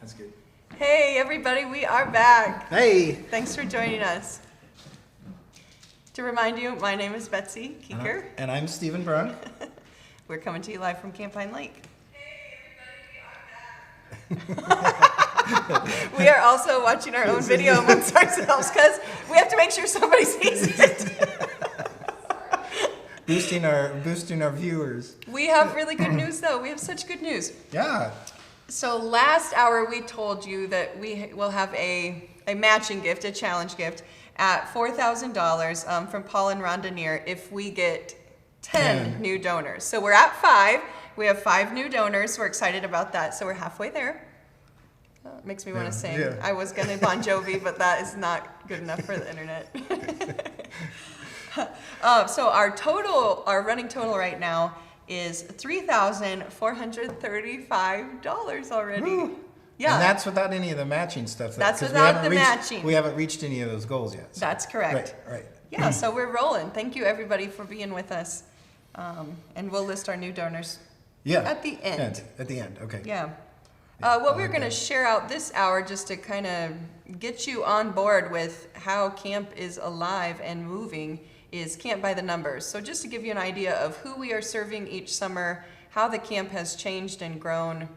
That's good. Hey everybody, we are back. Hey! Thanks for joining us. To remind you, my name is Betsy Keeker. And I'm Stephen Brun. We're coming to you live from Camp Pine Lake. Hey everybody, we are back. We are also watching our own video amongst ourselves because we have to make sure somebody sees it. boosting our viewers. We have really good news though. We have such good news. Yeah. So last hour we told you that we will have a matching gift, a challenge gift at $4,000 from Paul and Rhonda Neer if we get 10 new donors. So we're at 5. We have 5 new donors. We're excited about that. So we're halfway there. Makes me want to sing. Yeah. I was going to Bon Jovi, but that is not good enough for the internet. So our running total right now is $3,435 already. Woo. Yeah. And that's without any of the matching stuff. That's without the matching. We haven't reached any of those goals yet. So. That's correct. Right. Yeah, so we're rolling. Thank you everybody for being with us. And we'll list our new donors at the end. At the end, okay. Yeah. What we're going to share out this hour just to kind of get you on board with how camp is alive and moving is Camp by the Numbers. So just to give you an idea of who we are serving each summer, how the camp has changed and grown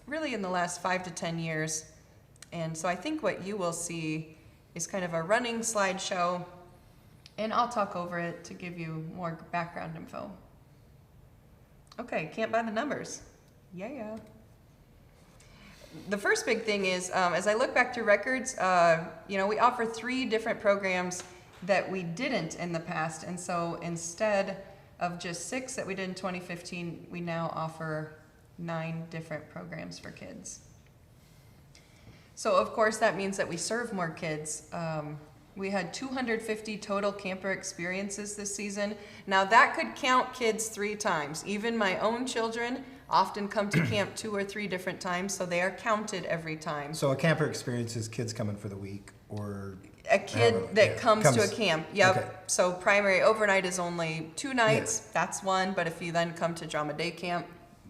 really in the last 5 to 10 years. And so I think what you will see is kind of a running slideshow, and I'll talk over it to give you more background info. Okay, Camp by the Numbers. Yeah. The first big thing is, as I look back through records, we offer 3 different programs that we didn't in the past. And so instead of just 6 that we did in 2015, we now offer 9 different programs for kids. So of course that means that we serve more kids. We had 250 total camper experiences this season. Now that could count kids 3 times. Even my own children often come to camp 2 or 3 different times, so they are counted every time. So a camper experience is kids coming for the week or... A kid that comes to a camp. Yep. Okay. So primary overnight is only 2 nights. Yeah. That's one. But if you then come to Drama Day Camp,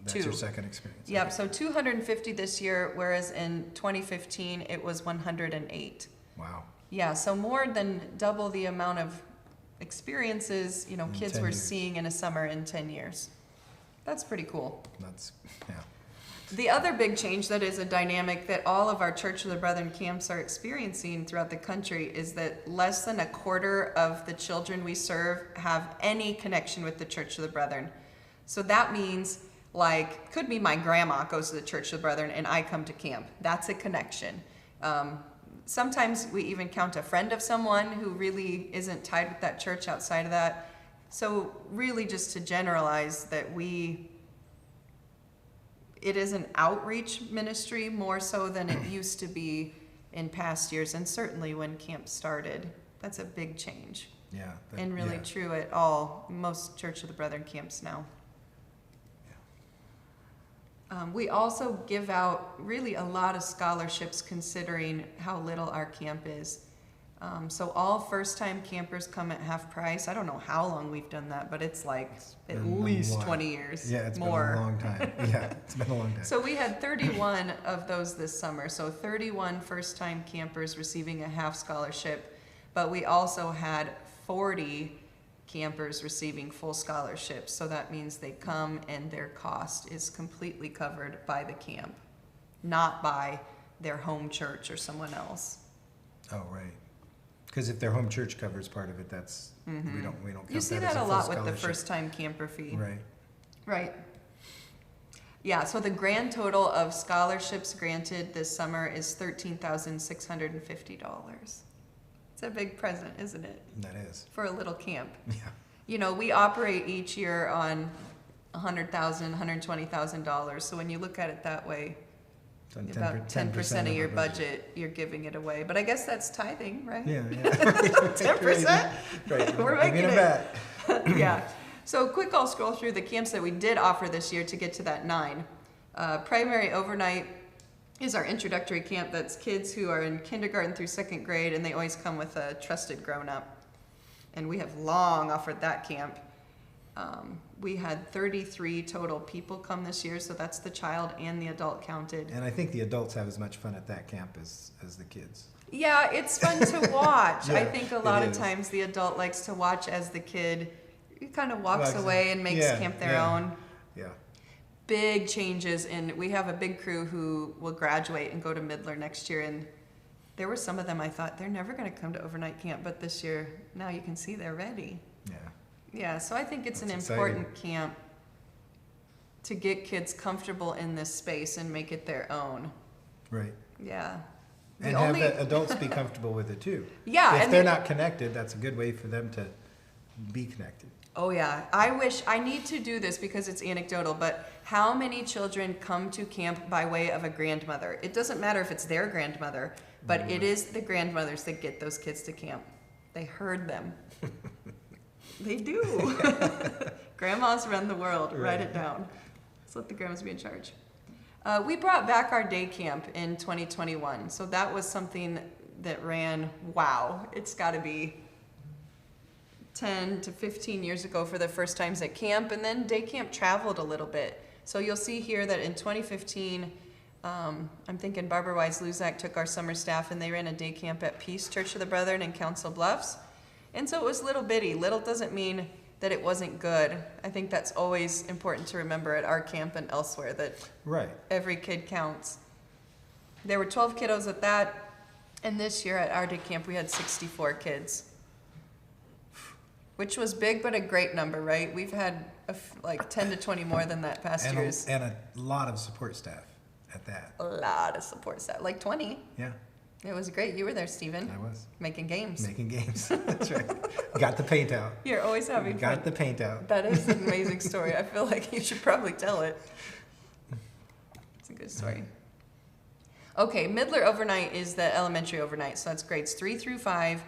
2. That's your second experience. Yep. Okay. So 250 this year, whereas in 2015 it was 108. Wow. Yeah. So more than double the amount of experiences kids were seeing in a summer in 10 years. That's pretty cool. Yeah. The other big change that is a dynamic that all of our Church of the Brethren camps are experiencing throughout the country is that less than a quarter of the children we serve have any connection with the Church of the Brethren. So that means, could be my grandma goes to the Church of the Brethren and I come to camp. That's a connection. Sometimes we even count a friend of someone who really isn't tied with that church outside of that. So really just to generalize that it is an outreach ministry more so than it used to be in past years, and certainly when camp started. That's a big change. Yeah. And really true at most Church of the Brethren camps now. Yeah. We also give out really a lot of scholarships considering how little our camp is. So all first-time campers come at half price. I don't know how long we've done that, but it's at least 20 years. Yeah, it's more. been a long time. Yeah, it's been a long time. So we had 31 of those this summer. So 31 first-time campers receiving a half scholarship, but we also had 40 campers receiving full scholarships. So that means they come and their cost is completely covered by the camp, not by their home church or someone else. Oh, right. Because if their home church covers part of it, that's we don't count You see that as that a full lot with the scholarship. first-time camper fee. Right. Yeah, so the grand total of scholarships granted this summer is $13,650. It's a big present, isn't it? That is. For a little camp. Yeah. We operate each year on $100,000, $120,000. So when you look at it that way, about 10% of your budget, you're giving it away. But I guess that's tithing, right? Yeah. 10%? Right. We're making it back. Yeah. So quick, I'll scroll through the camps that we did offer this year to get to that 9. Primary overnight is our introductory camp. That's kids who are in kindergarten through 2nd grade, and they always come with a trusted grown-up. And we have long offered that camp. We had 33 total people come this year, so that's the child and the adult counted. And I think the adults have as much fun at that camp as the kids. Yeah, it's fun to watch. I Yeah, think a lot it of is. times the adult likes to watch as the kid kind of walks Well, away and makes yeah, camp their yeah. own. Yeah. Big changes, and we have a big crew who will graduate and go to Midler next year, and there were some of them I thought they're never going to come to overnight camp, but this year now you can see they're ready. Yeah. Yeah, so I think it's That's an exciting. important camp to get kids comfortable in this space and make it their own. Right. Yeah. And have the adults be comfortable with it too. Yeah, If and they're they- not connected, that's a good way for them to be connected. Oh yeah, I need to do this because it's anecdotal, but how many children come to camp by way of a grandmother? It doesn't matter if it's their grandmother, but it is the grandmothers that get those kids to camp. They herd them. They do. Grandmas run the world. Write it down. Let's let the grandmas be in charge. We brought back our day camp in 2021. So that was something that ran, wow, it's got to be 10 to 15 years ago for the first times at camp. And then day camp traveled a little bit. So you'll see here that in 2015, I'm thinking Barbara Wise-Luzak took our summer staff and they ran a day camp at Peace Church of the Brethren in Council Bluffs. And so it was little bitty. Little doesn't mean that it wasn't good. I think that's always important to remember at our camp and elsewhere, that Right. every kid counts. There were 12 kiddos at that, and this year at our day camp we had 64 kids, which was big but a great number, right? We've had like 10 to 20 more than that past And years. and a lot of support staff at that. A lot of support staff, like 20. Yeah, It was great. You were there, Stephen, I was making games. making games. That's right. Got the paint out. You're always having fun. Got the paint out. That is an amazing story. I feel like you should probably tell it. It's a good story. Okay, Midler overnight is the elementary overnight, so that's grades 3 through 5.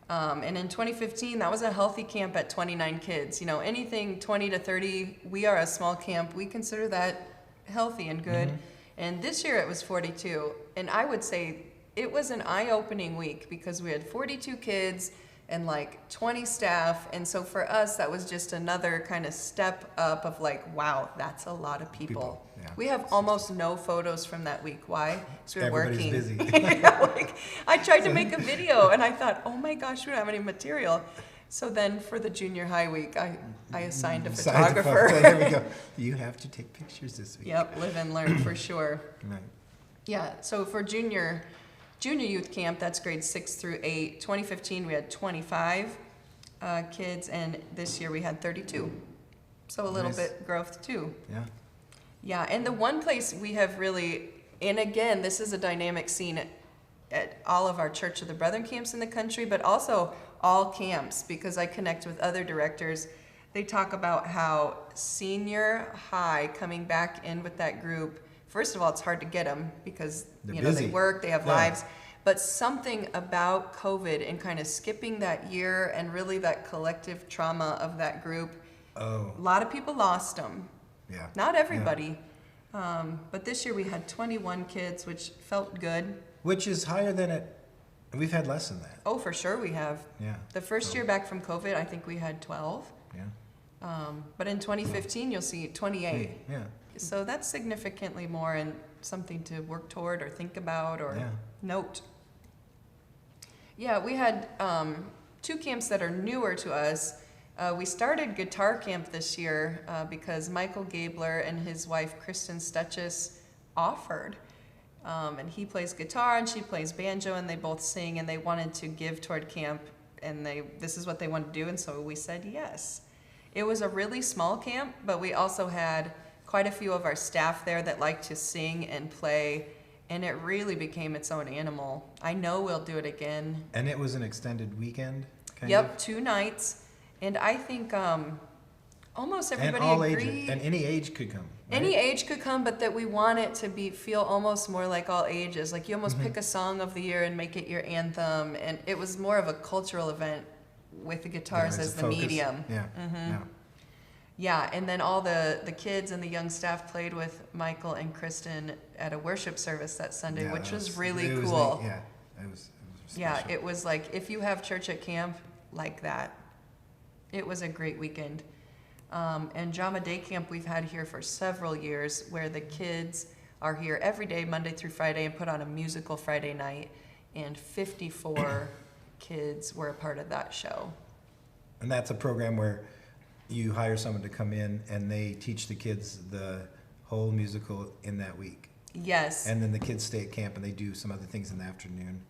And in 2015, that was a healthy camp at 29 kids. You know, anything 20 to 30, we are a small camp. We consider that healthy and good. And this year it was 42. And I would say it was an eye-opening week because we had 42 kids and like 20 staff. And so for us, that was just another kind of step up of like, wow, that's a lot of people. Yeah. We have almost no photos from that week. Why? Because we were Everybody's working. busy. Yeah, like, I tried to make a video and I thought, oh my gosh, we don't have any material. So then for the junior high week, I assigned a photographer. There we go. You have to take pictures this week. Yep, live and learn for sure. Right. Yeah, so for junior youth camp, that's grades 6 through 8. 2015, we had 25 kids, and this year we had 32. So a little Nice. bit growth too. Yeah. Yeah, and the one place we have really, and again, this is a dynamic scene at all of our Church of the Brethren camps in the country, but also all camps, because I connect with other directors. They talk about how senior high coming back in with that group, first of all, it's hard to get them because They're they busy. work, they have Yeah. lives, but something about COVID and kind of skipping that year and really that collective trauma of that group, Oh, a lot of people lost them. yeah. Not everybody. But this year we had 21 kids, which felt good. Which is higher than it. We've had less than that. Oh, for sure we have. Yeah. The first So, year back from COVID, I think we had 12. Yeah. But in 2015, you'll see 28. Yeah. So that's significantly more and something to work toward or think about or Yeah. note. Yeah, we had 2 camps that are newer to us. We started guitar camp this year because Michael Gabler and his wife Kristen Stutchess offered. And he plays guitar and she plays banjo and they both sing and they wanted to give toward camp and this is what they wanted to do, and so we said yes. It was a really small camp, but we also had quite a few of our staff there that like to sing and play, and it really became its own animal. I know we'll do it again. And it was an extended weekend, kind Yep, of? 2 nights. And I think almost And everybody all agreed. ages. And any age could come. Right? Any age could come, but that we want it to feel almost more like all ages. Like you almost pick a song of the year and make it your anthem. And it was more of a cultural event with the guitars Yeah, as the focus. medium. Yeah. Yeah. Yeah, and then all the kids and the young staff played with Michael and Kristen at a worship service that Sunday, Yeah, which that was really it was cool. neat. Yeah. It was Yeah, special. it was like if you have church at camp like that, it was a great weekend. And Drama Day Camp we've had here for several years, where the kids are here every day, Monday through Friday, and put on a musical Friday night. And 54 kids were a part of that show. And that's a program where you hire someone to come in and they teach the kids the whole musical in that week. Yes. And then the kids stay at camp and they do some other things in the afternoon,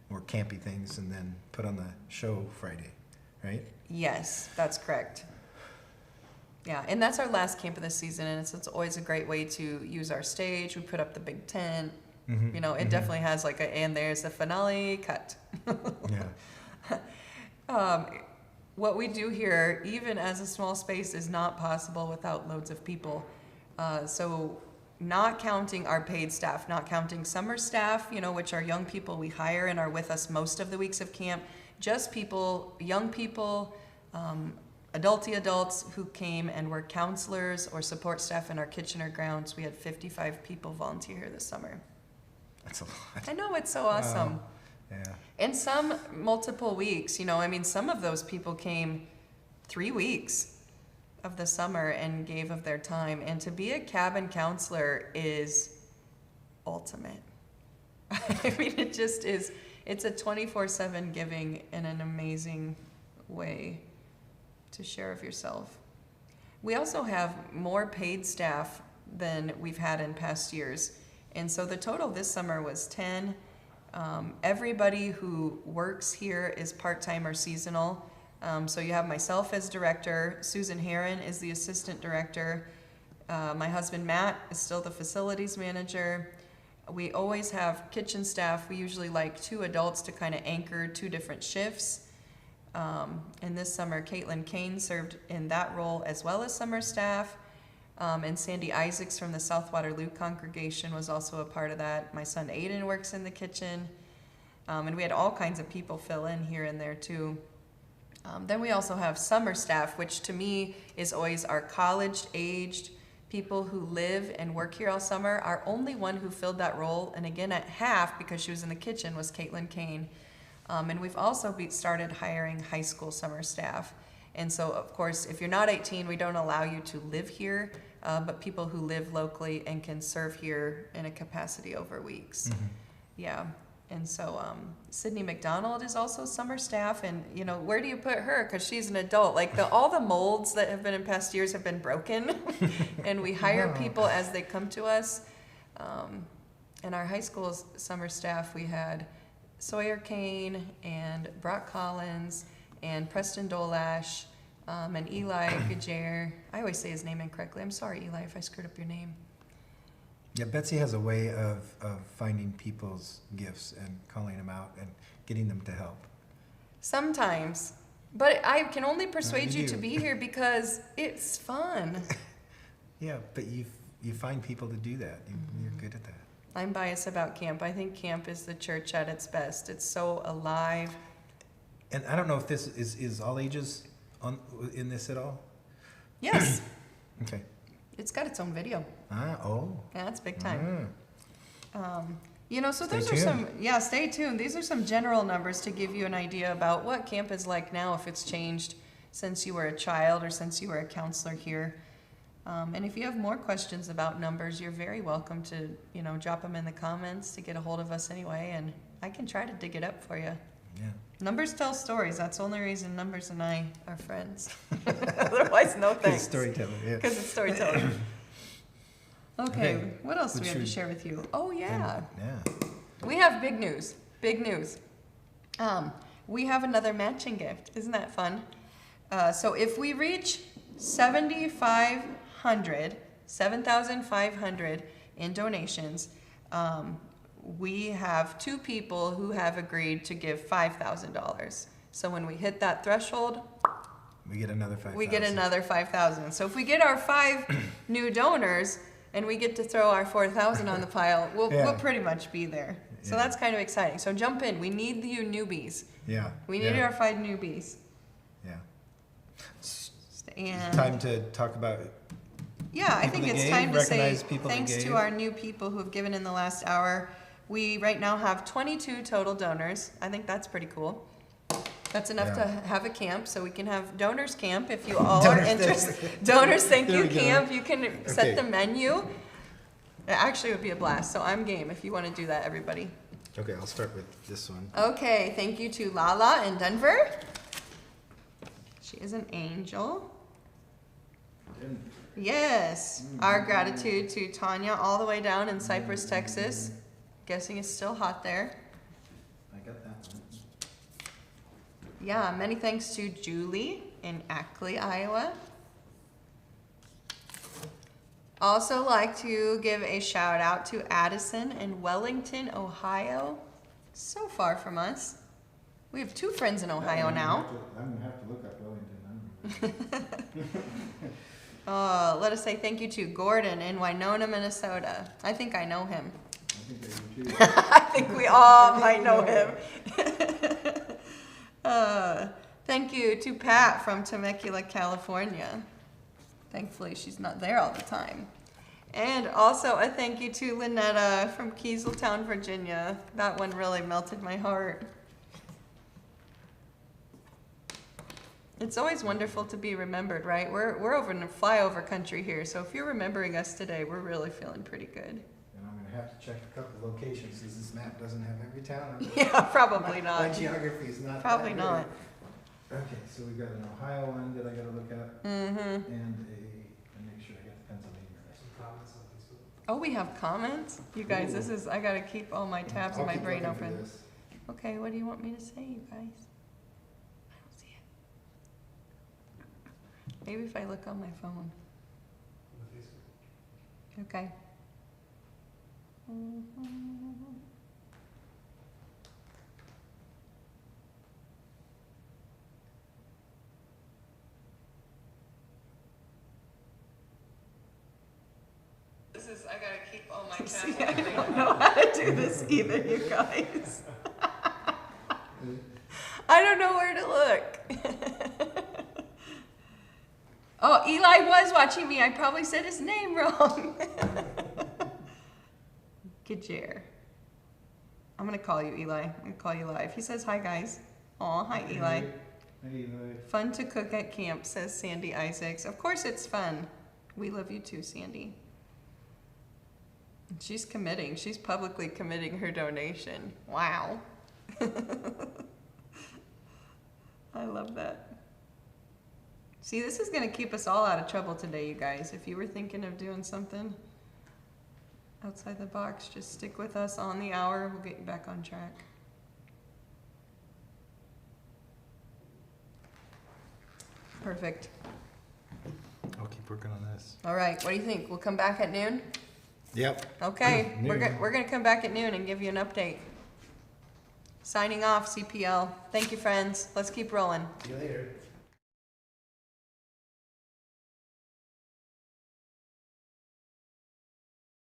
more campy things, and then put on the show Friday, right? Yes, that's correct. Yeah, and that's our last camp of the season, and it's always a great way to use our stage. We put up the big tent. Mm-hmm. You know, it definitely has like a, and there's the finale cut. Yeah. What we do here, even as a small space, is not possible without loads of people. So not counting our paid staff, not counting summer staff, you know, which are young people we hire and are with us most of the weeks of camp, just people, young people, adults who came and were counselors or support staff in our kitchen or grounds. We had 55 people volunteer here this summer. That's a lot. I know, it's so awesome. Yeah. And some multiple weeks, you know, I mean, some of those people came 3 weeks of the summer and gave of their time. And to be a cabin counselor is ultimate. I mean, it just is, it's a 24/7 giving in an amazing way to share of yourself. We also have more paid staff than we've had in past years. And so the total this summer was 10. Everybody who works here is part-time or seasonal. So you have myself as director, Susan Herron is the assistant director, my husband Matt is still the facilities manager. We always have kitchen staff. We usually like 2 adults to kind of anchor 2 different shifts. And this summer, Caitlin Kane served in that role as well as summer staff. And Sandy Isaacs from the South Waterloo congregation was also a part of that. My son Aiden works in the kitchen. And we had all kinds of people fill in here and there too. Then we also have summer staff, which to me is always our college-aged people who live and work here all summer. Our only one who filled that role, and again at half because she was in the kitchen, was Caitlin Kane. And we've also started hiring high school summer staff. And so, of course, if you're not 18, we don't allow you to live here, but people who live locally and can serve here in a capacity over weeks. Mm-hmm. Yeah. And so Sydney McDonald is also summer staff. And, you know, where do you put her? Because she's an adult. Like, all the molds that have been in past years have been broken. And we hire people as they come to us. In our high school summer staff, we had Sawyer Kane and Brock Collins and Preston Dolash and Eli Gajer. I always say his name incorrectly. I'm sorry, Eli, if I screwed up your name. Yeah, Betsy has a way of finding people's gifts and calling them out and getting them to help. Sometimes. But I can only persuade you you do. to be here because it's fun. Yeah, but you find people to do that. You're good at that. I'm biased about camp. I think camp is the church at its best. It's so alive. And I don't know if this is all ages in this at all? Yes. Okay. It's got its own video. Oh. Yeah, it's big time. You know, so Stay those are tuned. stay tuned. These are some general numbers to give you an idea about what camp is like now, if it's changed since you were a child or since you were a counselor here. And if you have more questions about numbers, you're very welcome to, you know, drop them in the comments to get a hold of us anyway, and I can try to dig it up for you. Yeah. Numbers tell stories. That's the only reason Numbers and I are friends. Otherwise, no thanks. It's storytelling, yeah. Because it's storytelling. Okay, Okay, what else do we what have to should- share with you? Oh, yeah. Yeah. We have big news. Big news. We have another matching gift. Isn't that fun? So if we reach 7,500 in donations, we have 2 people who have agreed to give $5,000. So when we hit that threshold, We get another 5,000. we get another 5,000. So if we get our 5 new donors and we get to throw our 4,000 on the pile, we'll Yeah. pretty much be there. So Yeah. that's kind of exciting. So jump in. We need you newbies. Yeah. We need yeah. our 5 newbies. Yeah. And Time to talk about. yeah, I people think that it's gave, time to say recognize people that thanks to gave. our new people who have given in the last hour. We right now have 22 total donors. I think that's pretty cool. That's enough to Yeah. have a camp, so we can have donors camp if you all are Donors, interested. Donors thank There you we go. camp, you can set Okay. the menu. It actually would be a blast, so I'm game if you want to do that, everybody. Okay, I'll start with this one. Okay, thank you to Lala in Denver. She is an angel. Yes, our gratitude to Tanya all the way down in Cypress, Texas. Guessing it's still hot there. I got that one. Yeah, many thanks to Julie in Ackley, Iowa. Also like to give a shout out to Addison in Wellington, Ohio. So far from us. We have 2 friends in Ohio now. I'm gonna have to look up Wellington. Let us say thank you to Gordon in Winona, Minnesota. I think I know him. I think I do too. I think we all might know him. Thank you to Pat from Temecula, California. Thankfully, she's not there all the time. And also a thank you to Lynetta from Kieseltown, Virginia. That one really melted my heart. It's always wonderful to be remembered, right? We're over in the flyover country here, so if you're remembering us today, we're really feeling pretty good. And I'm gonna have to check a couple locations, because this map doesn't have every town. Yeah, probably My not. geography is not. Probably that not. good. Okay, so we got an Ohio one that I gotta look at, Mm-hmm. and make sure I get the Pennsylvania. Oh, we have comments? You guys, this is, I gotta keep all my tabs in I'll my keep brain looking for open. this. Okay, what do you want me to say, you guys? I don't see it. Maybe if I look on my phone. Okay. This is, I gotta keep all my tabs. See, I don't know how to do this either, you guys. I don't know where to look. Oh, Eli was watching me. I probably said his name wrong. Gajer. I'm gonna call you Eli. I'm gonna call you live. He says hi, guys. Aw, hi, Eli. Hey, Eli. Fun to cook at camp, says Sandy Isaacs. Of course it's fun. We love you too, Sandy. She's committing. She's publicly committing her donation. Wow. I love that. See, this is going to keep us all out of trouble today, you guys. If you were thinking of doing something outside the box, just stick with us on the hour. We'll get you back on track. Perfect. I'll keep working on this. All right, what do you think? We'll come back at noon? Yep. Okay, Noon. we're gonna come back at noon and give you an update. Signing off, CPL. Thank you, friends. Let's keep rolling. See you later.